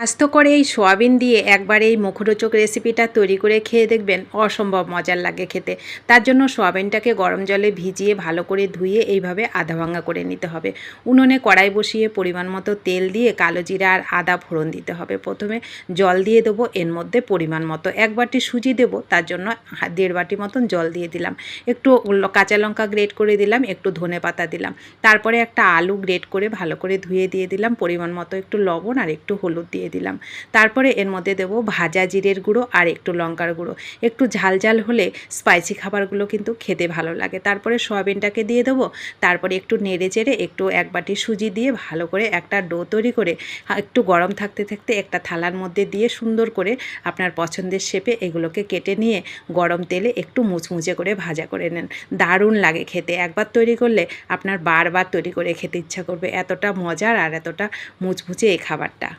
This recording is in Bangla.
স্বাস্থ্যকর এই সোয়াবিন দিয়ে একবার এই মুখরোচক রেসিপিটা তৈরি করে খেয়ে দেখবেন, অসম্ভব মজার লাগে খেতে। তার জন্য সোয়াবিনটাকে গরম জলে ভিজিয়ে ভালো করে ধুয়ে এইভাবে আধা ভাঙা করে নিতে হবে। উনুনে কড়াই বসিয়ে পরিমাণ মতো তেল দিয়ে কালো জিরা আর আদা ফোড়ন দিতে হবে। প্রথমে জল দিয়ে দেবো, এর মধ্যে পরিমাণ মতো 1 বাটি সুজি দেবো, তার জন্য 1.5 বাটি মতন জল দিয়ে দিলাম। একটু কাঁচা লঙ্কা গ্রেট করে দিলাম, একটু ধনে পাতা দিলাম। তারপরে একটা আলু গ্রেট করে ভালো করে ধুয়ে দিয়ে দিলাম, পরিমাণ মতো একটু লবণ আর একটু হলুদ দিয়ে দিলাম। তারপরে এর মধ্যে দেবো ভাজা জিরের গুঁড়ো আর একটু লঙ্কার গুঁড়ো। একটু ঝাল ঝাল হলে স্পাইসি খাবারগুলো কিন্তু খেতে ভালো লাগে। তারপরে সয়াবিনটাকে দিয়ে দেবো। তারপরে একটু নেড়ে চেড়ে একটু 1 বাটি সুজি দিয়ে ভালো করে একটা ডো তৈরি করে একটু গরম থাকতে থাকতে একটা থালার মধ্যে দিয়ে সুন্দর করে আপনার পছন্দের শেপে এগুলোকে কেটে নিয়ে গরম তেলে একটু মুচমুচে করে ভাজা করে নেন। দারুণ লাগে খেতে। একবার তৈরি করলে আপনার বারবার তৈরি করে খেতে ইচ্ছা করবে। এতটা মজার আর এতটা মুচমুচে এই খাবারটা।